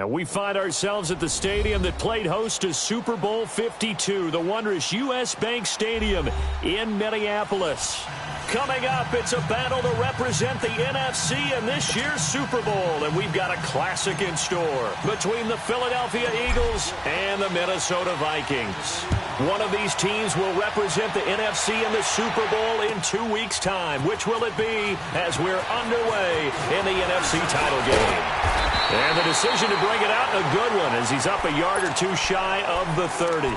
And we find ourselves at the stadium that played host to Super Bowl 52, the wondrous U.S. Bank Stadium in Minneapolis. Coming up, it's a battle to represent the NFC in this year's Super Bowl, and we've got a classic in store between the Philadelphia Eagles and the Minnesota Vikings. One of these teams will represent the NFC in the Super Bowl in 2 weeks' time. Which will it be as we're underway in the NFC title game? And the decision to bring it out, a good one, as he's up a yard or two shy of the 30.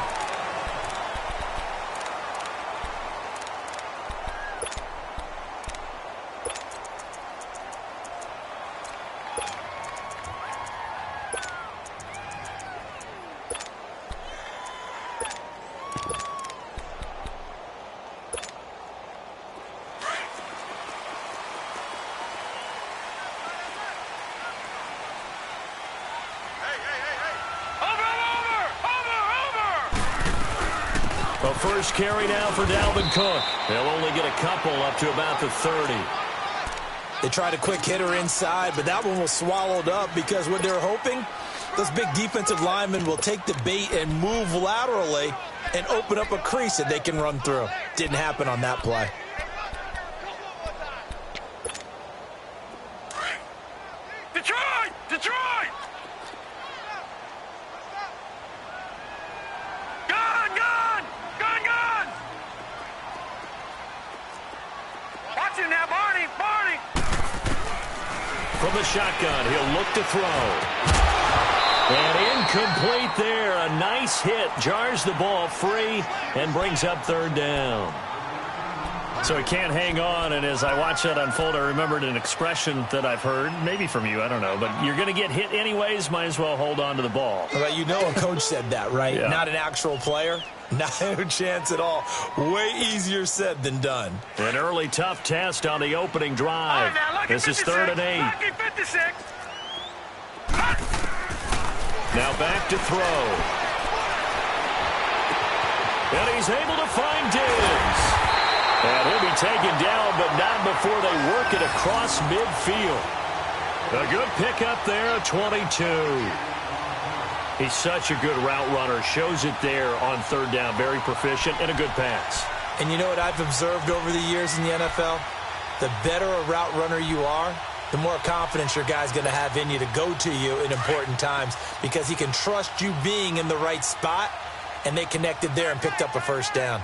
A first carry now for Dalvin Cook. They'll only get a couple up to about the 30. They tried a quick hitter inside, but that one was swallowed up because what they're hoping, those big defensive linemen will take the bait and move laterally and open up a crease that they can run through. Didn't happen on that play. Detroit! Detroit! Gun! Gun! Gun! Gun! Watch him now, Barney! Barney! From the shotgun, he'll look to throw. And incomplete there. A nice hit. Jars the ball free and brings up third down. So he can't hang on, and as I watch that unfold, I remembered an expression that I've heard, maybe from you, I don't know, but you're going to get hit anyways, might as well hold on to the ball. Well, you know a coach said that, right? Yeah. Not an actual player. Not a chance at all. Way easier said than done. An early tough test on the opening drive. This is 3rd and 8. Now back to throw. And he's able to find Diggs. And he'll be taken down, but not before they work it across midfield. A good pickup there at 22. He's such a good route runner. Shows it there on 3rd down. Very proficient and a good pass. And you know what I've observed over the years in the NFL? The better a route runner you are, the more confidence your guy's going to have in you to go to you in important times because he can trust you being in the right spot, and they connected there and picked up a first down.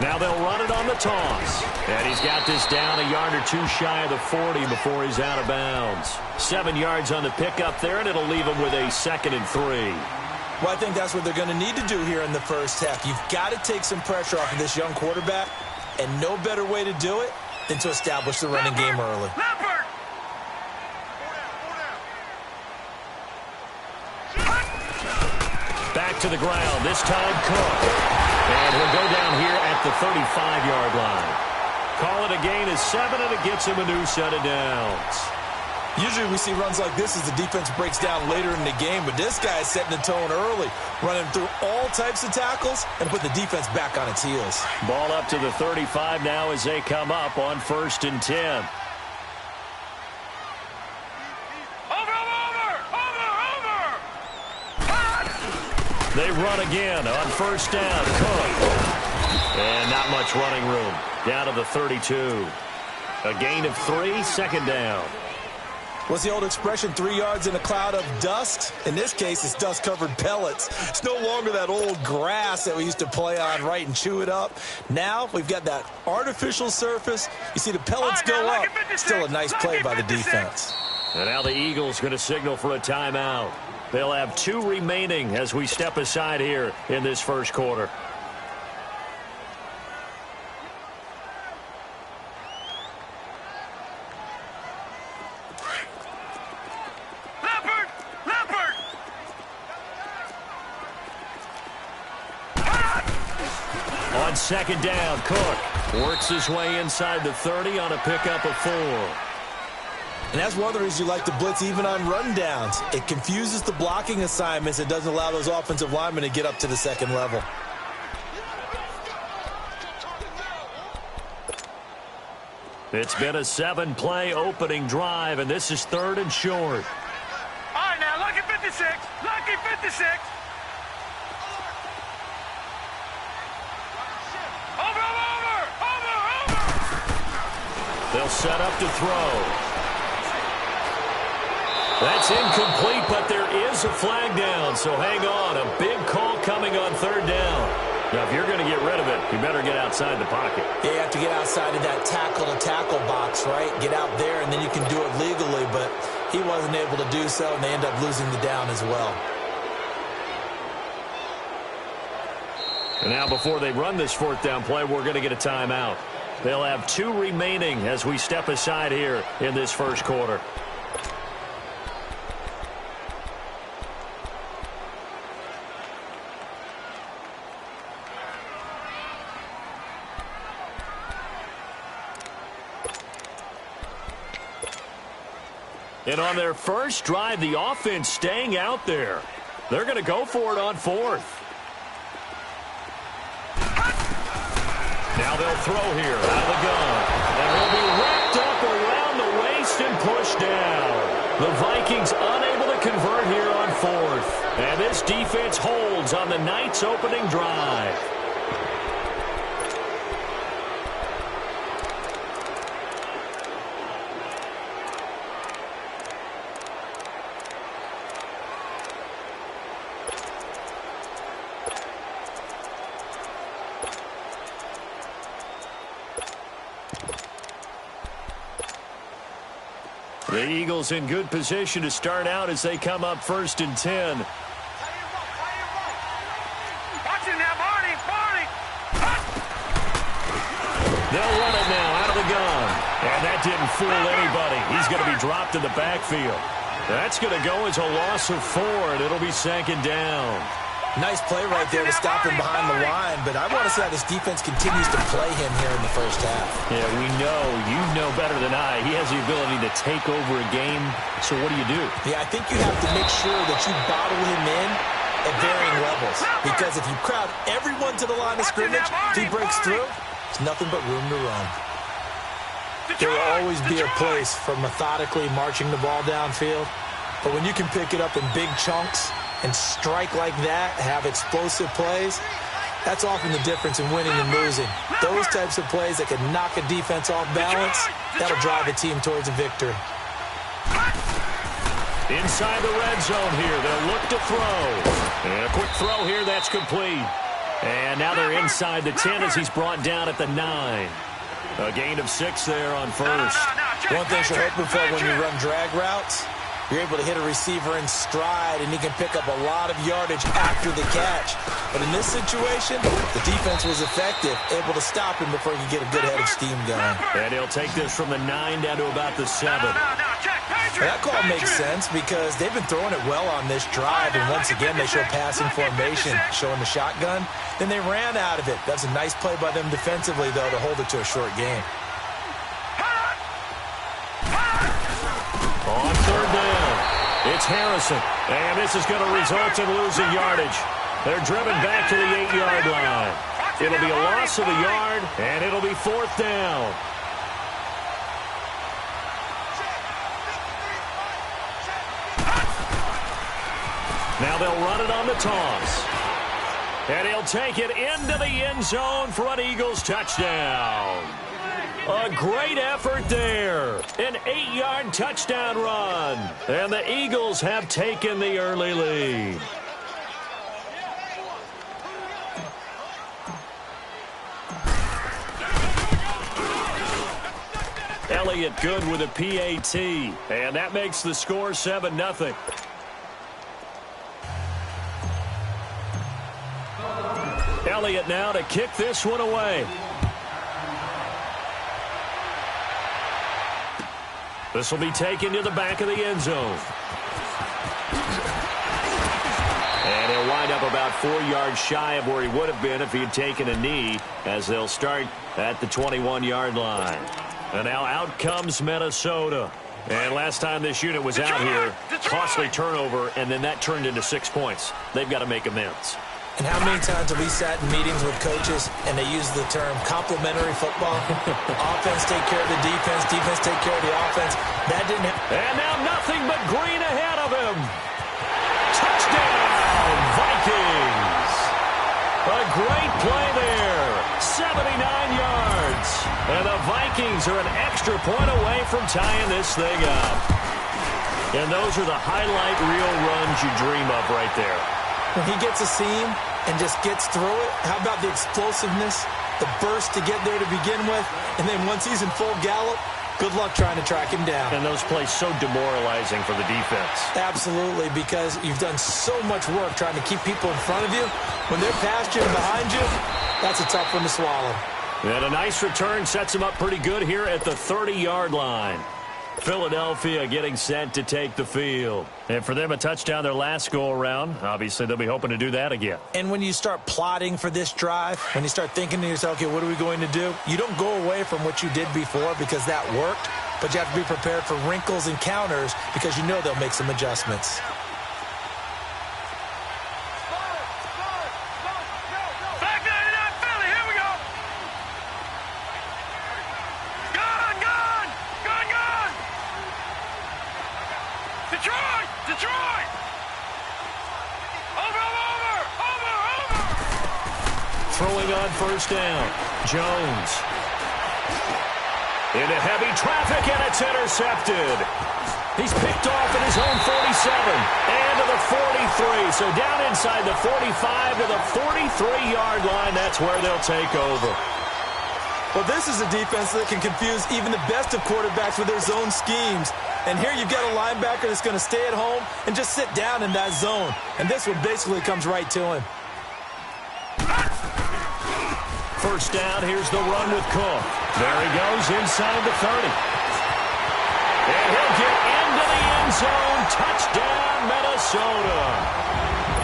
Now they'll run it on the toss. And he's got this down a yard or two shy of the 40 before he's out of bounds. 7 yards on the pickup there, and it'll leave him with a 2nd and 3. Well, I think that's what they're going to need to do here in the first half. You've got to take some pressure off of this young quarterback, and no better way to do it than to establish the running game early. Back to the ground, this time Cook. And he'll go down here at the 35-yard line. Call it a gain of 7, and it gets him a new set of downs. Usually we see runs like this as the defense breaks down later in the game, but this guy is setting the tone early, running through all types of tackles and put the defense back on its heels. Ball up to the 35 now as they come up on 1st and 10. They run again on 1st down. Cook. And not much running room. Down to the 32. A gain of 3, 2nd down. What's the old expression, 3 yards in a cloud of dust? In this case, it's dust-covered pellets. It's no longer that old grass that we used to play on, right, and chew it up. Now we've got that artificial surface. You see the pellets go up. Still a nice play by the defense. And now the Eagles going to signal for a timeout. They'll have 2 remaining as we step aside here in this first quarter. Leopard! On 2nd down, Cook works his way inside the 30 on a pickup of 4. And that's one of the reasons you like to blitz even on rundowns. It confuses the blocking assignments and doesn't allow those offensive linemen to get up to the 2nd level. It's been a 7-play opening drive, and this is 3rd and short. All right, now, lucky 56. Lucky 56. Over. They'll set up to throw. That's incomplete, but there is a flag down, so hang on. A big call coming on 3rd down. Now, if you're going to get rid of it, you better get outside the pocket. Yeah, you have to get outside of that tackle-to-tackle box, right? Get out there, and then you can do it legally, but he wasn't able to do so, and they end up losing the down as well. And now before they run this 4th down play, we're going to get a timeout. They'll have 2 remaining as we step aside here in this first quarter. And on their first drive, the offense staying out there. They're going to go for it on 4th. Now they'll throw here out of the gun. And he'll be wrapped up around the waist and pushed down. The Vikings unable to convert here on 4th. And this defense holds on the night's opening drive. The Eagles in good position to start out as they come up 1st and 10. Watch it now, Barney. They'll run it now out of the gun. And that didn't fool anybody. He's going to be dropped in the backfield. That's going to go as a loss of 4, and it'll be 2nd down. Nice play right there to stop him behind the line, but I want to see how this defense continues to play him here in the first half. Yeah, we know. You know better than I. He has the ability to take over a game, so what do you do? Yeah, I think you have to make sure that you bottle him in at varying levels, because if you crowd everyone to the line of scrimmage, if he breaks through, there's nothing but room to run. There will always be a place for methodically marching the ball downfield, but when you can pick it up in big chunks and strike like that, have explosive plays, that's often the difference in winning and losing. Those types of plays that can knock a defense off balance, that'll drive a team towards a victory. Inside the red zone here, they'll look to throw. And a quick throw here, that's complete. And now they're inside the 10 as he's brought down at the 9. A gain of 6 there on 1st. One thing you're hoping for when you run drag routes, you're able to hit a receiver in stride, and he can pick up a lot of yardage after the catch. But in this situation, the defense was effective, able to stop him before he could get a good head of steam going. And he'll take this from the 9 down to about the 7. That call makes sense because they've been throwing it well on this drive, and once again they show passing formation, showing the shotgun. Then they ran out of it. That's a nice play by them defensively, though, to hold it to a short game. On 3rd down, it's Harrison, and this is going to result in losing yardage. They're driven back to the 8-yard line. It'll be a loss of a yard, and it'll be 4th down. Now they'll run it on the toss. And he'll take it into the end zone for an Eagles touchdown. A great effort there. An 8-yard touchdown run. And the Eagles have taken the early lead. Elliott good with a PAT. And that makes the score 7-0. Elliott now to kick this one away. This will be taken to the back of the end zone. And he'll wind up about 4 yards shy of where he would have been if he had taken a knee, as they'll start at the 21-yard line. And now out comes Minnesota. And last time this unit was out here, costly turnover, and then that turned into 6 points. They've got to make amends. And how many times have we sat in meetings with coaches and they use the term complementary football? Offense take care of the defense, defense take care of the offense. That didn't happen. And now nothing but green ahead of him. Touchdown, Vikings. A great play there. 79 yards. And the Vikings are an extra point away from tying this thing up. And those are the highlight reel runs you dream of right there. When he gets a seam and just gets through it, how about the explosiveness, the burst to get there to begin with, and then once he's in full gallop, good luck trying to track him down. And those plays so demoralizing for the defense. Absolutely, because you've done so much work trying to keep people in front of you. When they're past you and behind you, that's a tough one to swallow. And a nice return sets him up pretty good here at the 30-yard line. Philadelphia getting set to take the field. And for them, a touchdown their last go-around. Obviously, they'll be hoping to do that again. And when you start plotting for this drive, when you start thinking to yourself, okay, what are we going to do? You don't go away from what you did before because that worked, but you have to be prepared for wrinkles and counters because you know they'll make some adjustments. Detroit! Over! Throwing on first down. Jones. Into heavy traffic, and it's intercepted. He's picked off at his own 47 and to the 43. So down inside the 45 to the 43-yard line. That's where they'll take over. Well, this is a defense that can confuse even the best of quarterbacks with their zone schemes. And here you've got a linebacker that's going to stay at home and just sit down in that zone. And this one basically comes right to him. First down, here's the run with Cook. There he goes inside the 30. And he'll get into the end zone. Touchdown, Minnesota.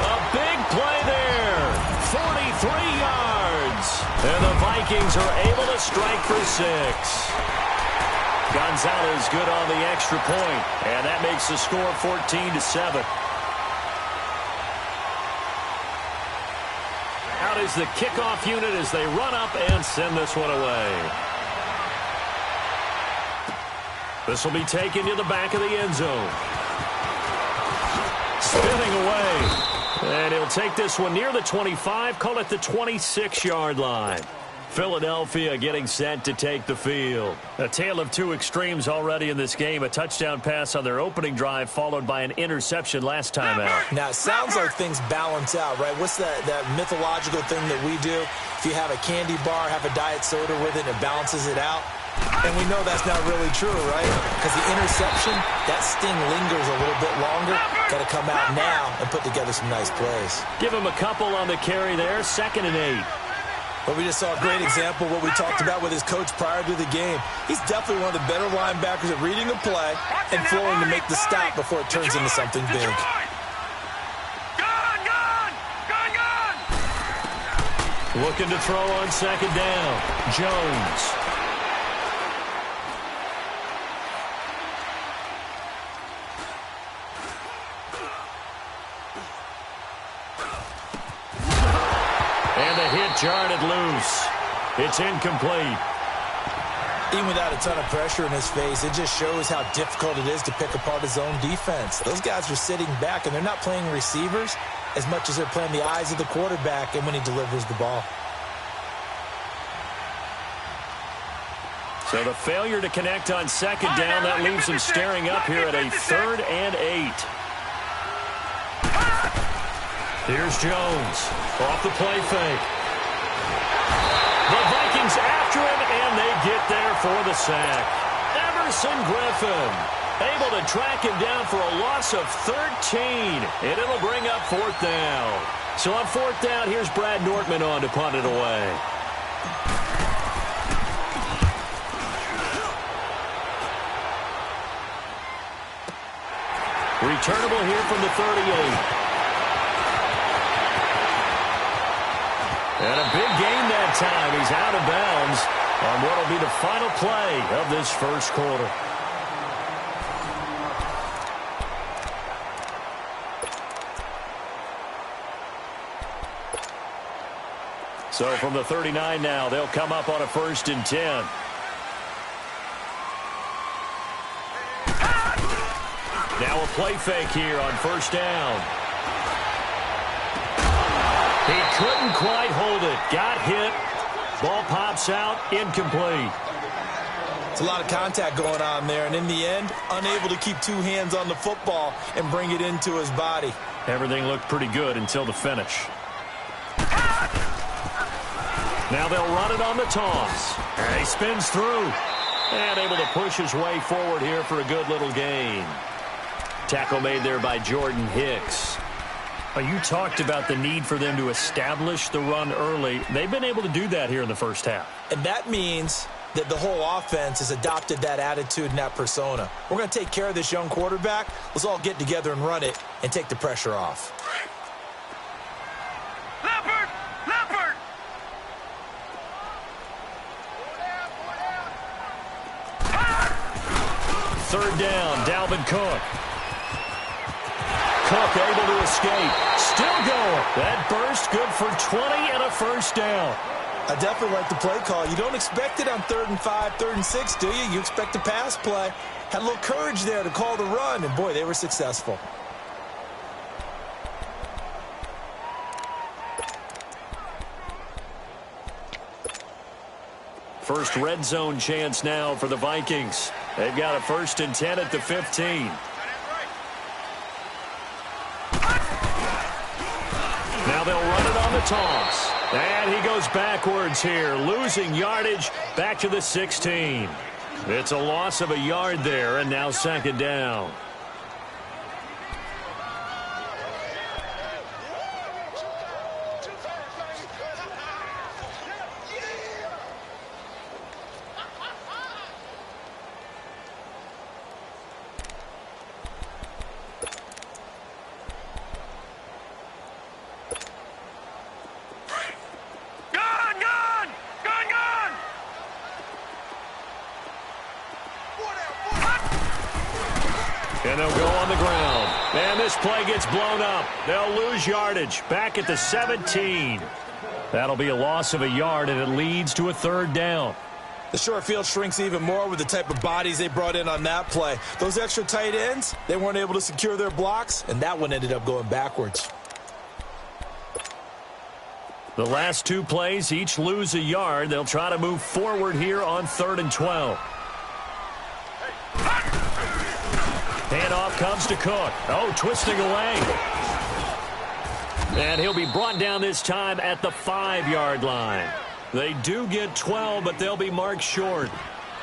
A big play there. 43 yards. And the Vikings are able to strike for 6. Gonzalez good on the extra point, and that makes the score 14-7. Out is the kickoff unit as they run up and send this one away. This will be taken to the back of the end zone. Spinning away. And he'll take this one near the 25, call it the 26-yard line. Philadelphia getting set to take the field. A tale of two extremes already in this game. A touchdown pass on their opening drive followed by an interception last time out. Now, it sounds like things balance out, right? What's that mythological thing that we do? If you have a candy bar, have a diet soda with it, it balances it out. And we know that's not really true, right? Because the interception, that sting lingers a little bit longer. Got to come out now and put together some nice plays. Give him a couple on the carry there. 2nd and 8. But we just saw a great example of what we talked about with his coach prior to the game. He's definitely one of the better linebackers at reading the play and flowing to make the stop before it turns into something big. Looking to throw on 2nd down. Jones. And the hit jarred it loose. It's incomplete. Even without a ton of pressure in his face, it just shows how difficult it is to pick apart his own defense. Those guys are sitting back, and they're not playing receivers as much as they're playing the eyes of the quarterback and when he delivers the ball. So the failure to connect on 2nd down, that leaves him staring up here at a 3rd and 8. Here's Jones off the play fake. The Vikings after him, and they get there for the sack. Everson Griffin able to track him down for a loss of 13, and it'll bring up 4th down. So on 4th down, here's Brad Nortman on to punt it away. Returnable here from the 38. And a big gain that time. He's out of bounds on what will be the final play of this first quarter. So from the 39 now, they'll come up on a 1st and 10. Now a play fake here on 1st down. He couldn't quite hold it. Got hit. Ball pops out. Incomplete. It's a lot of contact going on there, and in the end, unable to keep two hands on the football and bring it into his body. Everything looked pretty good until the finish. Now they'll run it on the toss. And he spins through. And able to push his way forward here for a good little gain. Tackle made there by Jordan Hicks. You talked about the need for them to establish the run early. They've been able to do that here in the first half. And that means that the whole offense has adopted that attitude and that persona. We're going to take care of this young quarterback. Let's all get together and run it and take the pressure off. Leopard! Leopard! 3rd down, Dalvin Cook. Cook able to escape. Still going. That burst good for 20 and a 1st down. I definitely like the play call. You don't expect it on 3rd and 5, 3rd and 6, do you? You expect a pass play. Had a little courage there to call the run, and boy, they were successful. First red zone chance now for the Vikings. They've got a 1st and 10 at the 15. Now they'll run it on the toss. And he goes backwards here, losing yardage back to the 16. It's a loss of a yard there, and now 2nd down. And they'll go on the ground. And this play gets blown up. They'll lose yardage back at the 17. That'll be a loss of a yard, and it leads to a 3rd down. The short field shrinks even more with the type of bodies they brought in on that play. Those extra tight ends, they weren't able to secure their blocks, and that one ended up going backwards. The last 2 plays each lose a yard. They'll try to move forward here on 3rd and 12. Handoff comes to Cook. Oh, twisting away. And he'll be brought down this time at the 5-yard line. They do get 12, but they'll be marked short.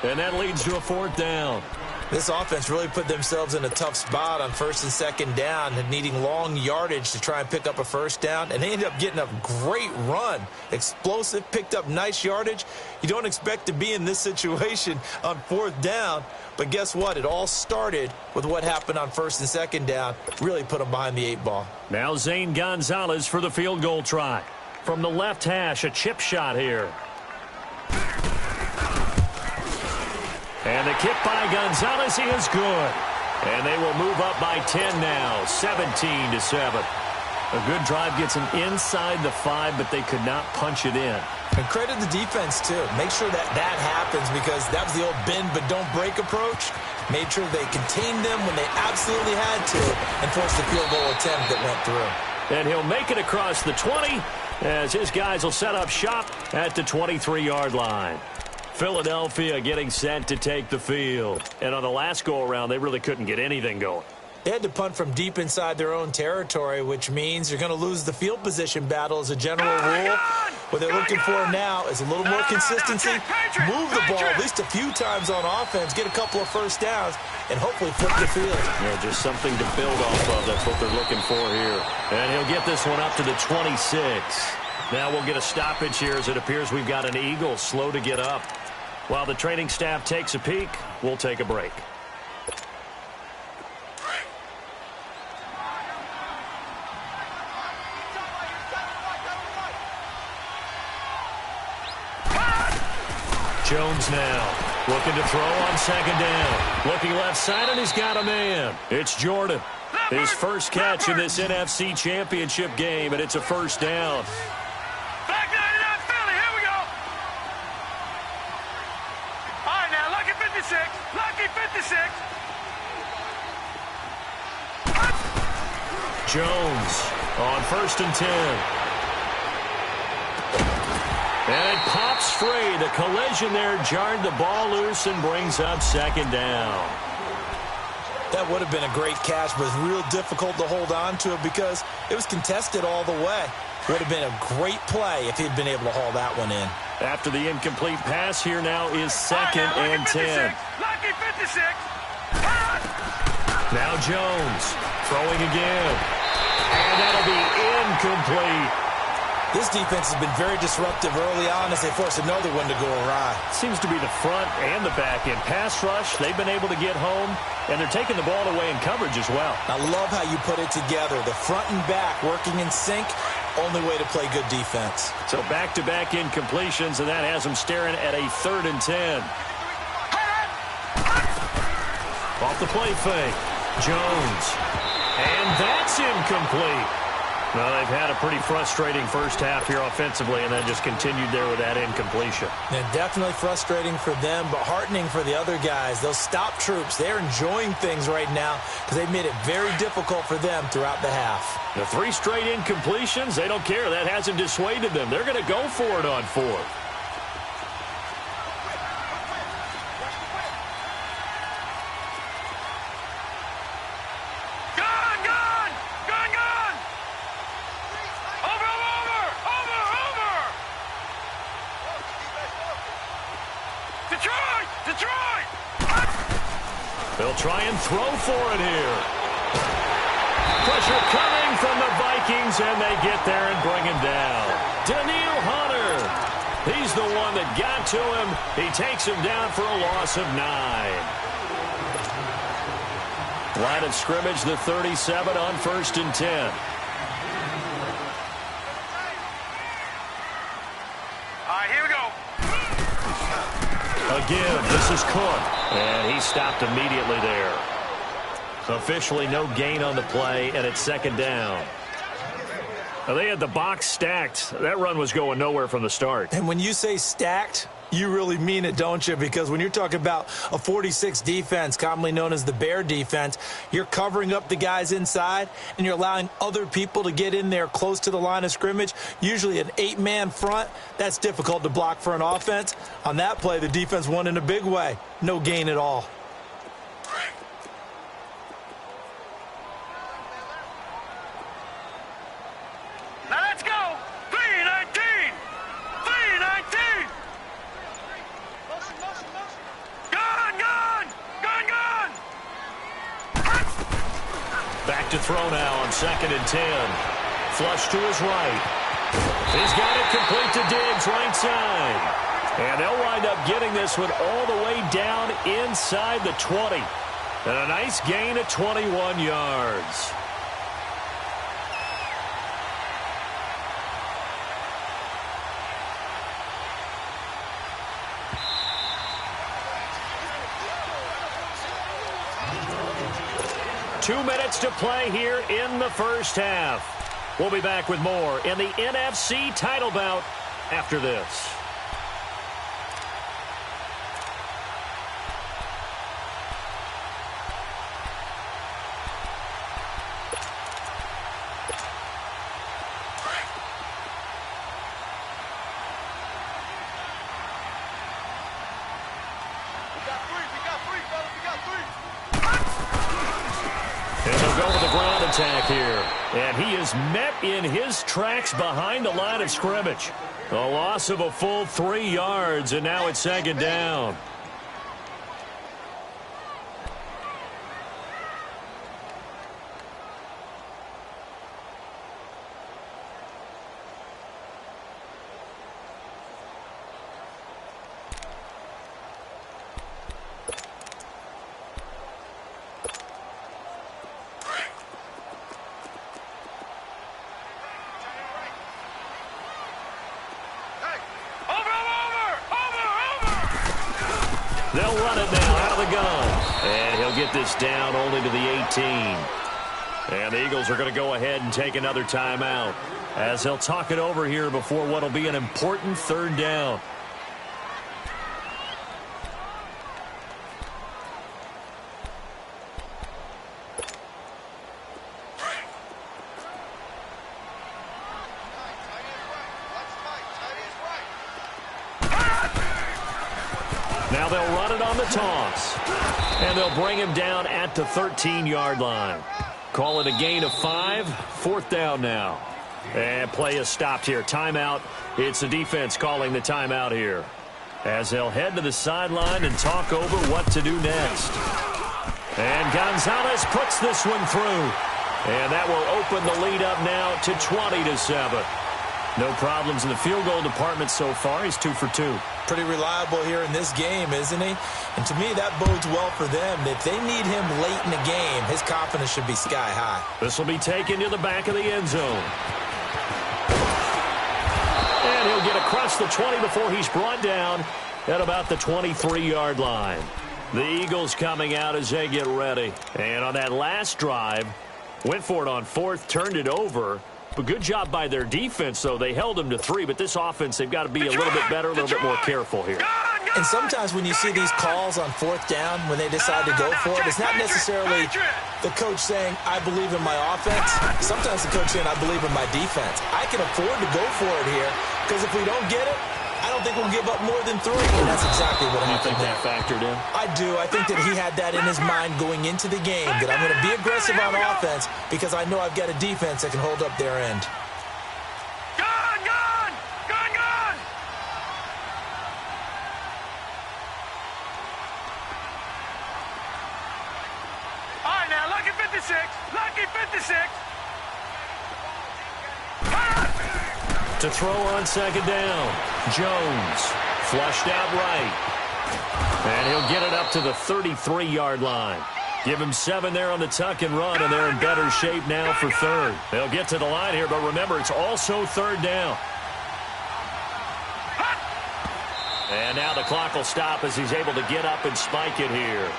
And that leads to a 4th down. This offense really put themselves in a tough spot on 1st and 2nd down and needing long yardage to try and pick up a 1st down. And they ended up getting a great run. Explosive, picked up nice yardage. You don't expect to be in this situation on 4th down. But guess what? It all started with what happened on 1st and 2nd down. Really put them behind the 8 ball. Now Zane Gonzalez for the field goal try. From the left hash, a chip shot here. And the kick by Gonzalez is good. And they will move up by 10 now, 17-7. A good drive gets them inside the 5, but they could not punch it in. And credit the defense, too. Make sure that happens, because that was the old bend but don't break approach. Made sure they contained them when they absolutely had to and forced the field goal attempt that went through. And he'll make it across the 20 as his guys will set up shop at the 23-yard line. Philadelphia getting set to take the field. And on the last go-around, they really couldn't get anything going. They had to punt from deep inside their own territory, which means you're going to lose the field position battle as a general rule. What they're looking for now is a little more consistency, move the ball at least a few times on offense, get a couple of 1st downs, and hopefully flip the field. Yeah, just something to build off of. That's what they're looking for here. And he'll get this one up to the 26. Now we'll get a stoppage here as it appears we've got an Eagle slow to get up. While the training staff takes a peek, we'll take a break. Jones now looking to throw on 2nd down. Looking left side, and he's got a man. It's Jordan. His first catch in this NFC Championship game, and it's a 1st down. Back 99, 56. Lucky 56. Jones on 1st and 10. And it pops free. The collision there jarred the ball loose and brings up 2nd down. That would have been a great catch, but it's real difficult to hold on to it because it was contested all the way. Would have been a great play if he'd been able to haul that one in. After the incomplete pass, here now is 2nd and 10. Lucky 56. Now Jones throwing again. And that'll be incomplete. This defense has been very disruptive early on as they force another one to go awry. Seems to be the front and the back end. Pass rush, they've been able to get home, and they're taking the ball away in coverage as well. I love how you put it together. The front and back working in sync, only way to play good defense. So back-to-back incompletions, and that has them staring at a 3rd and 10. Off the play fake. Jones. And that's incomplete. Well, they've had a pretty frustrating first half here offensively, and then just continued there with that incompletion. And definitely frustrating for them, but heartening for the other guys. Those stop troops, they're enjoying things right now because they've made it very difficult for them throughout the half. The 3 straight incompletions, they don't care. That hasn't dissuaded them. They're going to go for it on 4th. They'll try and throw for it here. Pressure coming from the Vikings, and they get there and bring him down. Daniil Hunter. He's the one that got to him. He takes him down for a loss of 9. Line of scrimmage, the 37 on 1st and 10. All right, here we go. Again, this is Cook, and he stopped immediately there. Officially no gain on the play, and it's 2nd down. Now, they had the box stacked. That run was going nowhere from the start. And when you say stacked, you really mean it, don't you? Because when you're talking about a 46 defense, commonly known as the Bear defense, you're covering up the guys inside, and you're allowing other people to get in there close to the line of scrimmage, usually an 8-man front. That's difficult to block for an offense. On that play, the defense won in a big way. No gain at all. Now let's go. 3-19. 3-19. Gone. Back to throw now on 2nd and 10. Flush to his right. He's got it complete to Diggs, right side. And they'll wind up getting this one all the way down inside the 20. And a nice gain of 21 yards. Two minutes to play here in the first half. We'll be back with more in the NFC title bout after this. Attack here, and he is met in his tracks behind the line of scrimmage. A loss of a full 3 yards, and now it's 2nd down. They'll run it now out of the gun. And he'll get this down only to the 18. And the Eagles are going to go ahead and take another timeout as they'll talk it over here before what will be an important 3rd down. Now they'll run it on the toss. And they'll bring him down at the 13-yard line. Call it a gain of 5. 4th down now. And play is stopped here. Timeout. It's the defense calling the timeout here, as they'll head to the sideline and talk over what to do next. And Gonzalez puts this one through. And that will open the lead up now to 20-7. No problems in the field goal department so far. He's 2 for 2. Pretty reliable here in this game, isn't he? And to me, that bodes well for them. If they need him late in the game, his confidence should be sky high. This will be taken to the back of the end zone. And he'll get across the 20 before he's brought down at about the 23-yard line. The Eagles coming out as they get ready. And on that last drive, went for it on 4th, turned it over. But good job by their defense, though. They held them to 3, but this offense, they've got to be a little bit better, a little bit more careful here. And sometimes when you see these calls on 4th down, when they decide to go for it, it's not necessarily the coach saying, I believe in my offense. Sometimes the coach saying, I believe in my defense. I can afford to go for it here, because if we don't get it, I don't think we'll give up more than 3. And that's exactly what happened. You think that factored in? I do. I think that he had that in his mind going into the game, that I'm going to be aggressive on offense because I know I've got a defense that can hold up their end. Gone, gone! Gone, gone! All right, now, lucky 56. Lucky 56. To throw on 2nd down. Jones flushed out right. And he'll get it up to the 33-yard line. Give him 7 there on the tuck and run, and they're in better shape now for 3rd. They'll get to the line here, but remember, it's also 3rd down. And now the clock will stop as he's able to get up and spike it here.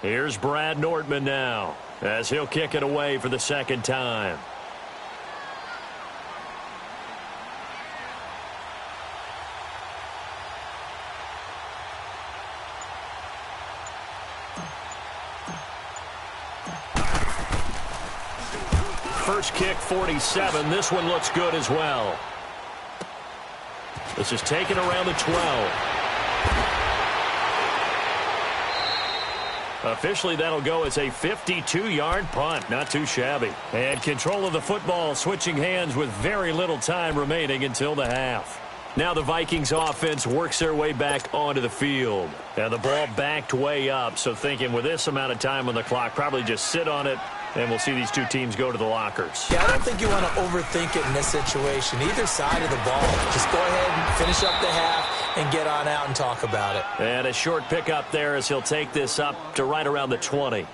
Here's Brad Nordman now, as he'll kick it away for the 2nd time. First kick, 47. This one looks good as well. This is taken around the 12. Officially, that'll go as a 52-yard punt. Not too shabby. And control of the football switching hands with very little time remaining until the half. Now the Vikings offense works their way back onto the field. And the ball backed way up, so thinking with this amount of time on the clock, probably just sit on it, and we'll see these two teams go to the lockers. Yeah, I don't think you want to overthink it in this situation. Either side of the ball. Just go ahead and finish up the half and get on out and talk about it. And a short pickup there as he'll take this up to right around the 20.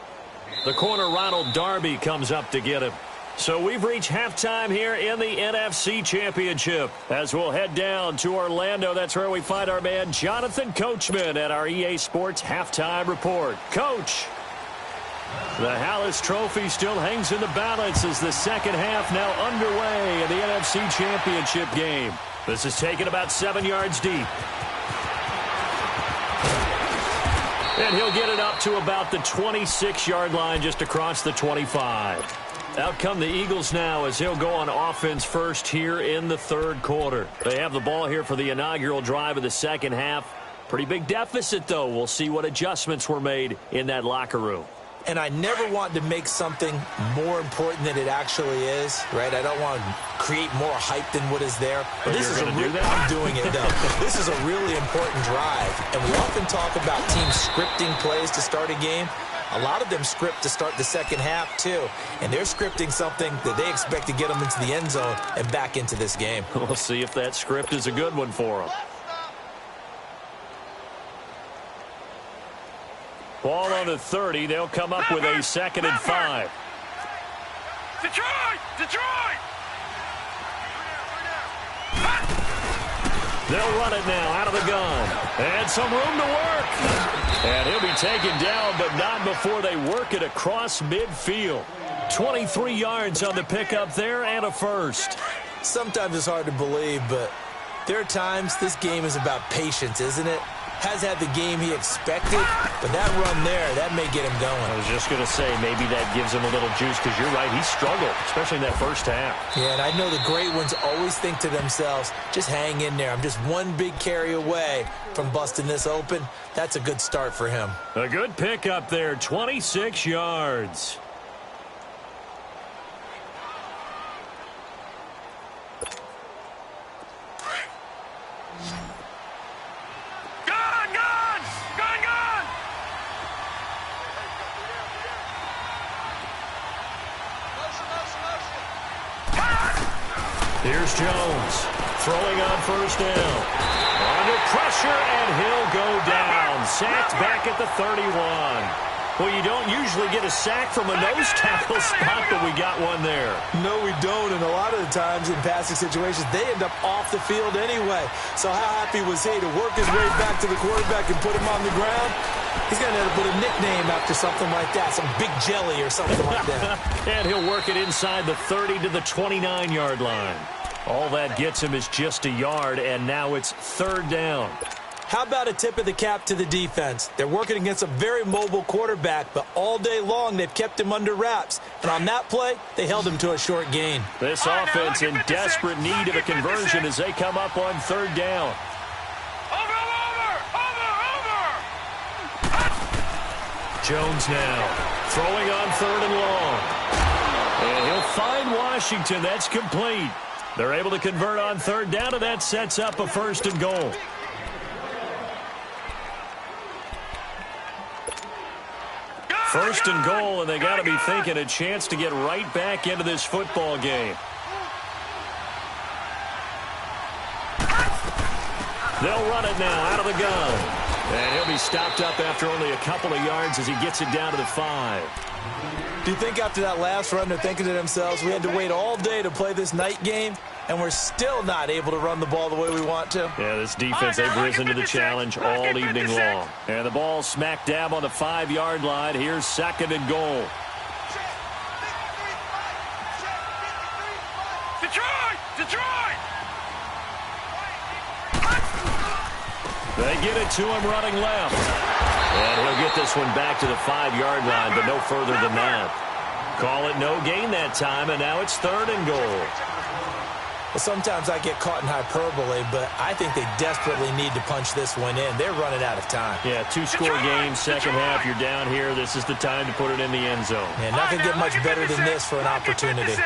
The corner, Ronald Darby, comes up to get him. So we've reached halftime here in the NFC Championship. As we'll head down to Orlando, that's where we find our man Jonathan Coachman at our EA Sports Halftime Report. Coach, the Hallis Trophy still hangs in the balance as the second half now underway in the NFC Championship game. This is taken about 7 yards deep. And he'll get it up to about the 26-yard line, just across the 25. Out come the Eagles now as he'll go on offense first here in the 3rd quarter. They have the ball here for the inaugural drive of the second half. Pretty big deficit, though. We'll see what adjustments were made in that locker room. And I never want to make something more important than it actually is, right? I don't want to create more hype than what is there. But this is I'm doing it, though. This is a really important drive. And we often talk about teams scripting plays to start a game. A lot of them script to start the second half, too. And they're scripting something that they expect to get them into the end zone and back into this game. We'll see if that script is a good one for them. Ball on the 30. They'll come up with a 2nd and 5. Detroit! Detroit! They'll run it now out of the gun. And some room to work. And he'll be taken down, but not before they work it across midfield. 23 yards on the pickup there and a first. Sometimes it's hard to believe, but there are times this game is about patience, isn't it? Has had the game he expected, but that run there, that may get him going. I was just going to say, maybe that gives him a little juice, because you're right, he struggled, especially in that first half. Yeah, and I know the great ones always think to themselves, just hang in there. I'm just one big carry away from busting this open. That's a good start for him. A good pickup there, 26 yards. Here's Jones, throwing on first down. Under pressure, and he'll go down. Sacked back at the 31. Well, you don't usually get a sack from a nose tackle spot, but we got one there. No, we don't, and a lot of the times in passing situations, they end up off the field anyway. So how happy was he to work his way back to the quarterback and put him on the ground? He's going to end up with a nickname after something like that, some Big Jelly or something like that. And he'll work it inside the 30 to the 29-yard line. All that gets him is just a yard, and now it's third down. How about a tip of the cap to the defense? They're working against a very mobile quarterback, but all day long they've kept him under wraps. And on that play, they held him to a short gain. This offense in desperate need of a conversion as they come up on third down. Jones now throwing on third and long. And he'll find Washington. That's complete. They're able to convert on third down, and that sets up a first and goal. First and goal, and they got to be thinking a chance to get right back into this football game. They'll run it now out of the gun. And he'll be stopped up after only a couple of yards as he gets it down to the 5. Do you think after that last run they're thinking to themselves, we had to wait all day to play this night game, and we're still not able to run the ball the way we want to? Yeah, this defense, they've risen to the challenge all evening long. And the ball smack dab on the 5-yard line. Here's second and goal. Detroit! They get it to him running left. And he'll get this one back to the 5-yard line, but no further than that. Call it no gain that time, and now it's third and goal. Well, sometimes I get caught in hyperbole, but I think they desperately need to punch this one in. They're running out of time. Yeah, 2-score game, second half, you're down here. This is the time to put it in the end zone. And nothing get much better than this for an opportunity.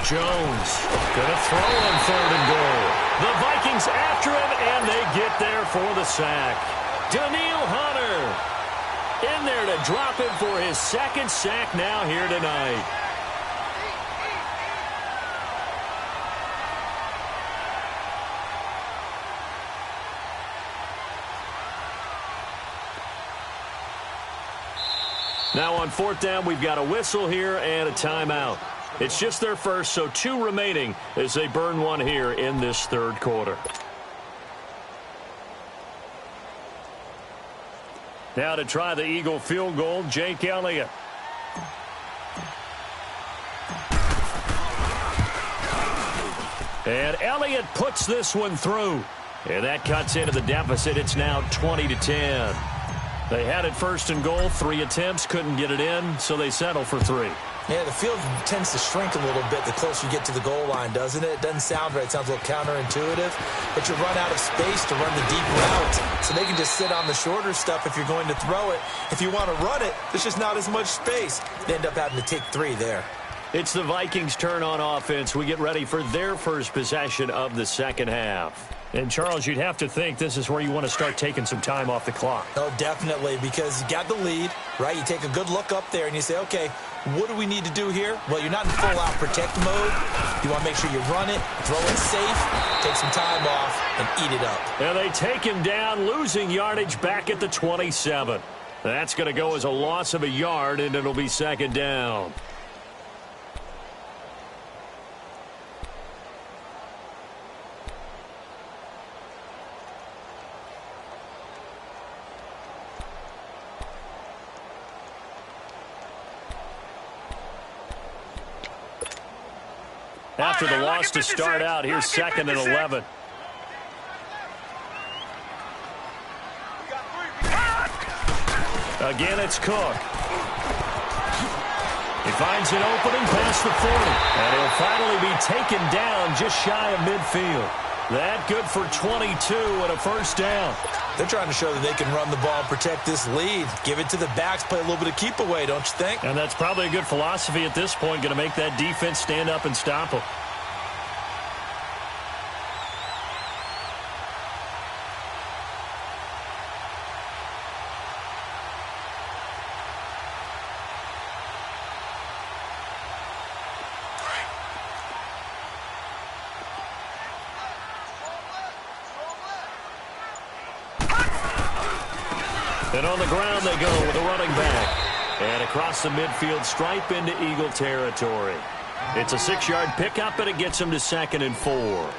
Jones going to throw on third and goal. The Vikings after him, and they get there for the sack. Daniil Hunter in there to drop him for his second sack now here tonight. Now on fourth down, we've got a whistle here and a timeout. It's just their first, so 2 remaining as they burn one here in this third quarter. Now to try the Eagle field goal, Jake Elliott. And Elliott puts this one through. And that cuts into the deficit. It's now 20-10. They had it first and goal, 3 attempts, couldn't get it in, so they settle for 3. Yeah, the field tends to shrink a little bit the closer you get to the goal line, doesn't it? It doesn't sound right. It sounds a little counterintuitive. But you run out of space to run the deep route. So they can just sit on the shorter stuff if you're going to throw it. If you want to run it, there's just not as much space. They end up having to take 3 there. It's the Vikings' turn on offense. We get ready for their first possession of the second half. And, Charles, you'd have to think this is where you want to start taking some time off the clock. Oh, definitely, because you got the lead, right? You take a good look up there and you say, okay, what do we need to do here? Well, you're not in full-out protect mode. You want to make sure you run it, throw it safe, take some time off, and eat it up. And they take him down, losing yardage back at the 27. That's going to go as a loss of a yard, and it'll be second down. After the loss to start out, here's 2nd and 11. Again, it's Cook. He finds an opening past the 40. And he'll finally be taken down just shy of midfield. That good for 22 and a first down. They're trying to show that they can run the ball and protect this lead. Give it to the backs, play a little bit of keep away, don't you think? And that's probably a good philosophy at this point, going to make that defense stand up and stop them. And on the ground they go with a running back. And across the midfield stripe into Eagle territory. It's a 6-yard pickup, and it gets them to 2nd and 4.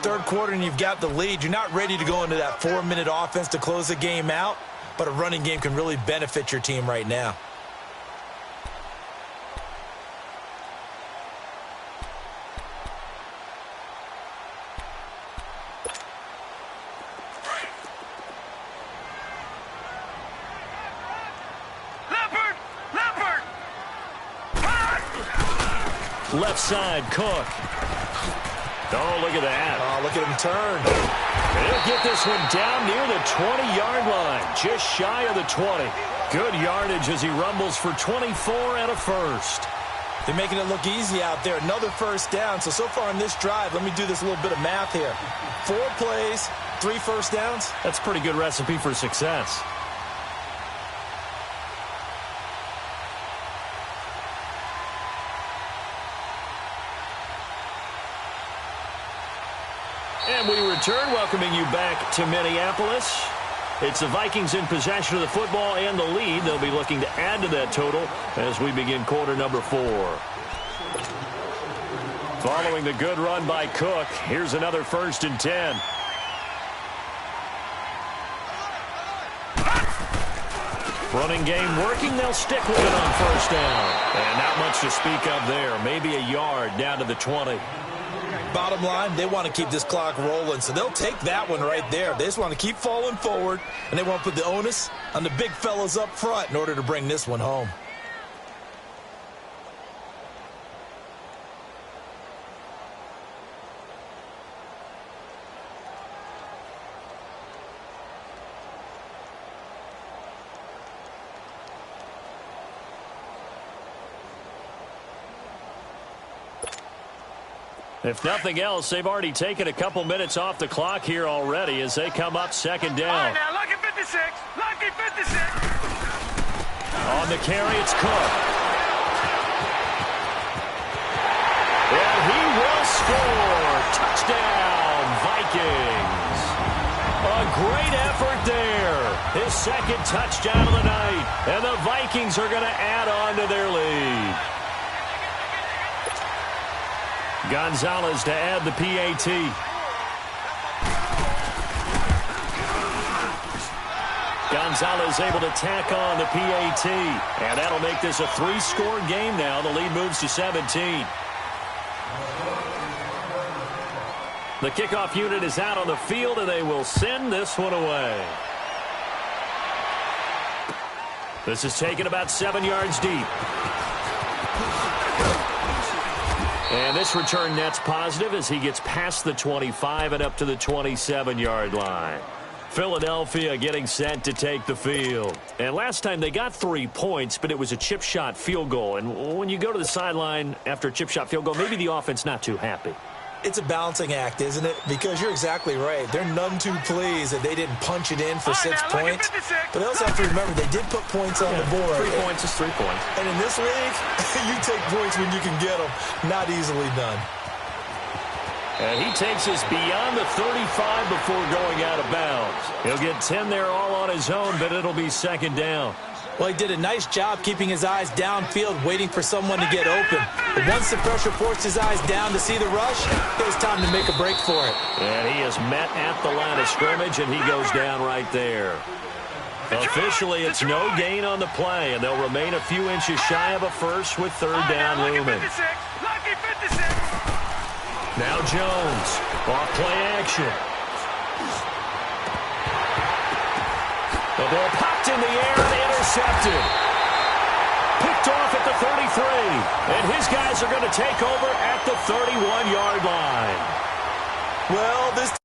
Third quarter, and you've got the lead. You're not ready to go into that 4-minute offense to close the game out, but a running game can really benefit your team right now. Left side, Cook. Oh, look at that. Oh, look at him turn. He'll get this one down near the 20-yard line, just shy of the 20. Good yardage as he rumbles for 24 and a first. They're making it look easy out there. Another first down. So far in this drive, let me do this little bit of math here. 4 plays, 3 first downs. That's a pretty good recipe for success. And we return, welcoming you back to Minneapolis. It's the Vikings in possession of the football and the lead. They'll be looking to add to that total as we begin quarter number 4. Following the good run by Cook, here's another 1st and 10. Running game working. They'll stick with it on first down. And not much to speak of there. Maybe a yard down to the 20. Bottom line, they want to keep this clock rolling, so they'll take that one right there. They just want to keep falling forward, and they want to put the onus on the big fellas up front in order to bring this one home. If nothing else, they've already taken a couple minutes off the clock here already as they come up 2nd down. All right, now, lucky 56. Lucky 56. On the carry, it's Cook. And he will score. Touchdown, Vikings. A great effort there. His 2nd touchdown of the night. And the Vikings are going to add on to their lead. Gonzalez to add the PAT. Gonzalez able to tack on the PAT. And that'll make this a 3-score game now. The lead moves to 17. The kickoff unit is out on the field, and they will send this one away. This is taken about 7 yards deep. And this return net's positive as he gets past the 25 and up to the 27-yard line. Philadelphia getting set to take the field. And last time they got 3 points, but it was a chip shot field goal. And when you go to the sideline after a chip shot field goal, maybe the offense not too happy. It's a balancing act, isn't it? Because you're exactly right. They're none too pleased that they didn't punch it in for 6 points. But they also have to remember they did put points on the board. 3 points is 3 points. And in this league, you take points when you can get them. Not easily done. And he takes us beyond the 35 before going out of bounds. He'll get 10 there all on his own, but it'll be 2nd down. Well, he did a nice job keeping his eyes downfield, waiting for someone to get open. But once the pressure forced his eyes down to see the rush, it was time to make a break for it. And he is met at the line of scrimmage, and he goes down right there. Officially, it's no gain on the play, and they'll remain a few inches shy of a first with 3rd down looming. Now Jones. Off play action. The ball popped in the air and intercepted. Picked off at the 33. And his guys are going to take over at the 31-yard line. Well, this